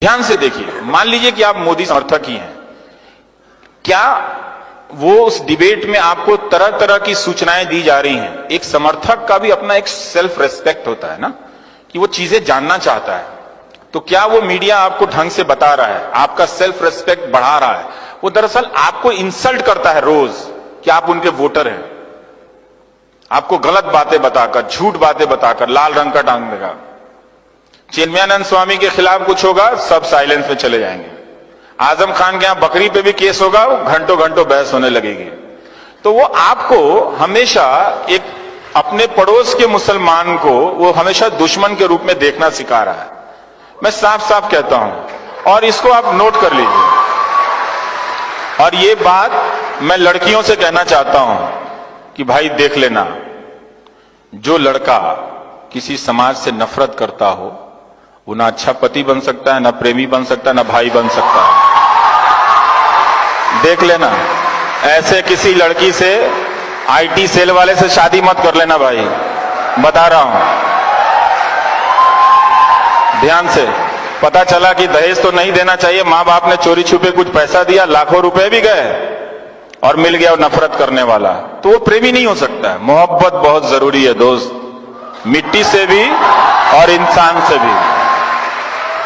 ध्यान से देखिए, मान लीजिए कि आप मोदी समर्थक ही हैं, क्या वो उस डिबेट में आपको तरह तरह की सूचनाएं दी जा रही हैं। एक समर्थक का भी अपना एक सेल्फ रेस्पेक्ट होता है ना, कि वो चीजें जानना चाहता है। तो क्या वो मीडिया आपको ढंग से बता रहा है, आपका सेल्फ रेस्पेक्ट बढ़ा रहा है? वो दरअसल आपको इंसल्ट करता है रोज कि आप उनके वोटर हैं, आपको गलत बातें बताकर, झूठ बातें बताकर लाल रंग का टांग देगा। चिन्मयानंद स्वामी के खिलाफ कुछ होगा, सब साइलेंस में चले जाएंगे। आजम खान के यहां बकरी पे भी केस होगा, घंटों घंटों बहस होने लगेगी। तो वो आपको हमेशा एक अपने पड़ोस के मुसलमान को वो हमेशा दुश्मन के रूप में देखना सिखा रहा है। मैं साफ साफ कहता हूं, और इसको आप नोट कर लीजिए। और ये बात मैं लड़कियों से कहना चाहता हूं कि भाई देख लेना, जो लड़का किसी समाज से नफरत करता हो वो ना अच्छा पति बन सकता है, ना प्रेमी बन सकता है, ना भाई बन सकता है। देख लेना, ऐसे किसी लड़की से, आईटी सेल वाले से शादी मत कर लेना भाई, बता रहा हूं ध्यान से। पता चला कि दहेज तो नहीं देना चाहिए, मां बाप ने चोरी छुपे कुछ पैसा दिया, लाखों रुपए भी गए और मिल गया वो नफरत करने वाला, तो वो प्रेमी नहीं हो सकता है। मोहब्बत बहुत जरूरी है दोस्त, मिट्टी से भी और इंसान से भी।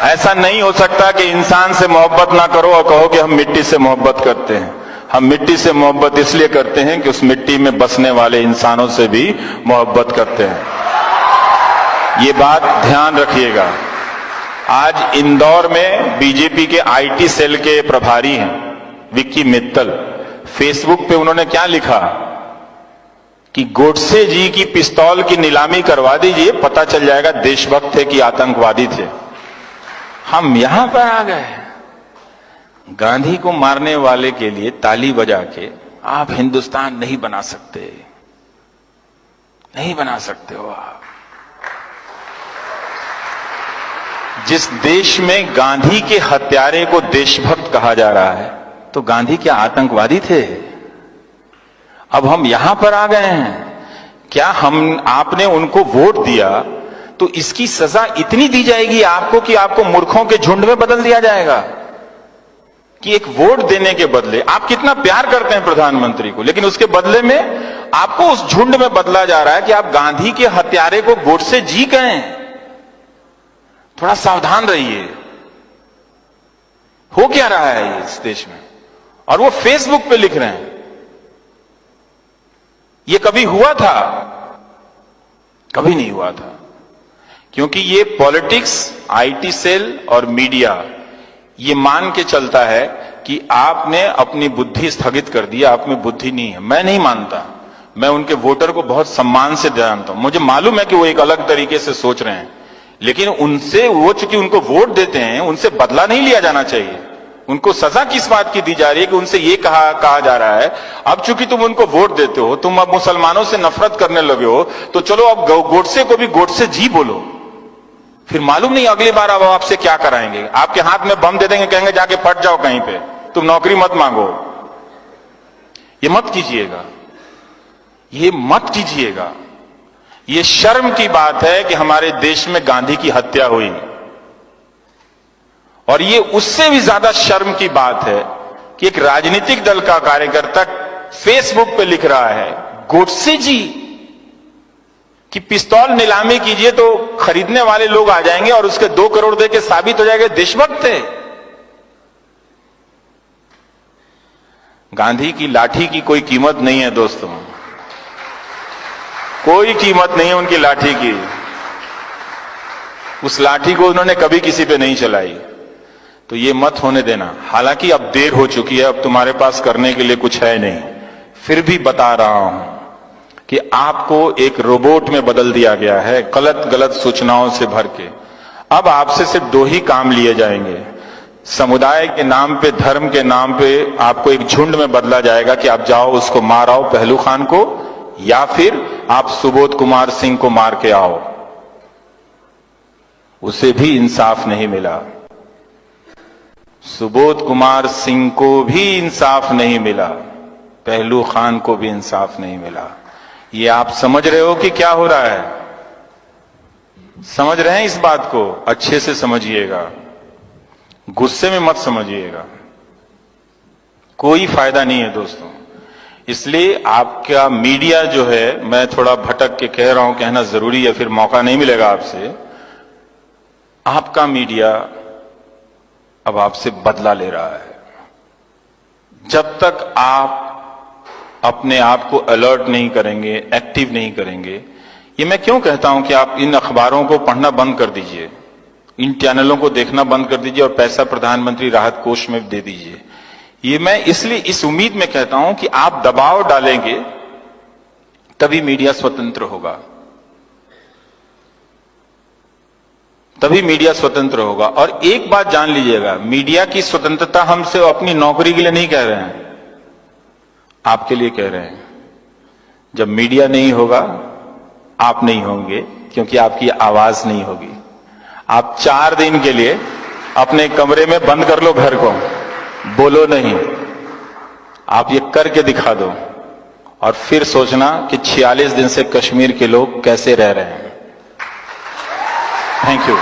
ऐसा नहीं हो सकता कि इंसान से मोहब्बत ना करो और कहो कि हम मिट्टी से मोहब्बत करते हैं। हम मिट्टी से मोहब्बत इसलिए करते हैं कि उस मिट्टी में बसने वाले इंसानों से भी मोहब्बत करते हैं। ये बात ध्यान रखिएगा। आज इंदौर में बीजेपी के आईटी सेल के प्रभारी हैं विक्की मित्तल, फेसबुक पे उन्होंने क्या लिखा कि गोडसे जी की पिस्तौल की नीलामी करवा दीजिए, पता चल जाएगा देशभक्त थे कि आतंकवादी थे। हम यहां पर आ गए, गांधी को मारने वाले के लिए ताली बजा के आप हिंदुस्तान नहीं बना सकते, नहीं बना सकते हो आप। जिस देश में गांधी के हत्यारे को देशभक्त कहा जा रहा है, तो गांधी क्या आतंकवादी थे? अब हम यहां पर आ गए हैं, क्या आपने उनको वोट दिया तो इसकी सजा इतनी दी जाएगी आपको कि आपको मूर्खों के झुंड में बदल दिया जाएगा? कि एक वोट देने के बदले, आप कितना प्यार करते हैं प्रधानमंत्री को, लेकिन उसके बदले में आपको उस झुंड में बदला जा रहा है कि आप गांधी के हत्यारे को गोडसे जी गए। थोड़ा सावधान रहिए, हो क्या रहा है इस देश में। और वो फेसबुक पे लिख रहे हैं, ये कभी हुआ था? कभी नहीं हुआ था। क्योंकि ये पॉलिटिक्स, आईटी सेल और मीडिया ये मान के चलता है कि आपने अपनी बुद्धि स्थगित कर दी, आप में बुद्धि नहीं है। मैं नहीं मानता, मैं उनके वोटर को बहुत सम्मान से जानता हूं, मुझे मालूम है कि वो एक अलग तरीके से सोच रहे हैं, लेकिन उनसे वो चूंकि उनको वोट देते हैं, उनसे बदला नहीं लिया जाना चाहिए। उनको सजा किस बात की दी जा रही है कि उनसे ये कहा जा रहा है, अब चूंकि तुम उनको वोट देते हो, तुम अब मुसलमानों से नफरत करने लगे हो, तो चलो अब गोडसे को भी गोडसे जी बोलो। फिर मालूम नहीं अगली बार अब आपसे क्या कराएंगे, आपके हाथ में बम दे देंगे, कहेंगे जाके फट जाओ कहीं पे, तुम नौकरी मत मांगो। ये मत कीजिएगा, ये मत कीजिएगा। ये शर्म की बात है कि हमारे देश में गांधी की हत्या हुई, और ये उससे भी ज्यादा शर्म की बात है कि एक राजनीतिक दल का कार्यकर्ता फेसबुक पे लिख रहा है गोडसे जी कि पिस्तौल नीलामी कीजिए तो खरीदने वाले लोग आ जाएंगे और उसके 2 करोड़ दे के साबित हो जाएगा देशभक्त थे। गांधी की लाठी की कोई कीमत नहीं है दोस्तों, कोई कीमत नहीं है उनकी लाठी की। उस लाठी को उन्होंने कभी किसी पे नहीं चलाई, तो ये मत होने देना। हालांकि अब देर हो चुकी है, अब तुम्हारे पास करने के लिए कुछ है नहीं, फिर भी बता रहा हूं कि आपको एक रोबोट में बदल दिया गया है, गलत गलत सूचनाओं से भर के। अब आपसे सिर्फ 2 ही काम लिए जाएंगे, समुदाय के नाम पे, धर्म के नाम पे आपको एक झुंड में बदला जाएगा कि आप जाओ उसको मार आओ, पहलू खान को, या फिर आप सुबोध कुमार सिंह को मार के आओ। उसे भी इंसाफ नहीं मिला, सुबोध कुमार सिंह को भी इंसाफ नहीं मिला, पहलू खान को भी इंसाफ नहीं मिला। ये आप समझ रहे हो कि क्या हो रहा है? समझ रहे हैं इस बात को? अच्छे से समझिएगा। गुस्से में मत समझिएगा, कोई फायदा नहीं है दोस्तों। इसलिए आपका मीडिया जो है, मैं थोड़ा भटक के कह रहा हूं, कहना जरूरी है, फिर मौका नहीं मिलेगा आपसे। आपका मीडिया अब आपसे बदला ले रहा है। जब तक आप अपने आप को अलर्ट नहीं करेंगे, एक्टिव नहीं करेंगे, ये मैं क्यों कहता हूं कि आप इन अखबारों को पढ़ना बंद कर दीजिए, इन चैनलों को देखना बंद कर दीजिए और पैसा प्रधानमंत्री राहत कोष में दे दीजिए। ये मैं इसलिए इस उम्मीद में कहता हूं कि आप दबाव डालेंगे तभी मीडिया स्वतंत्र होगा, तभी मीडिया स्वतंत्र होगा। और एक बात जान लीजिएगा, मीडिया की स्वतंत्रता हमसे अपनी नौकरी के लिए नहीं कह रहे हैं, आपके लिए कह रहे हैं। जब मीडिया नहीं होगा, आप नहीं होंगे, क्योंकि आपकी आवाज नहीं होगी। आप 4 दिन के लिए अपने कमरे में बंद कर लो घर को, बोलो नहीं, आप ये करके दिखा दो और फिर सोचना कि 46 दिन से कश्मीर के लोग कैसे रह रहे हैं। Thank you.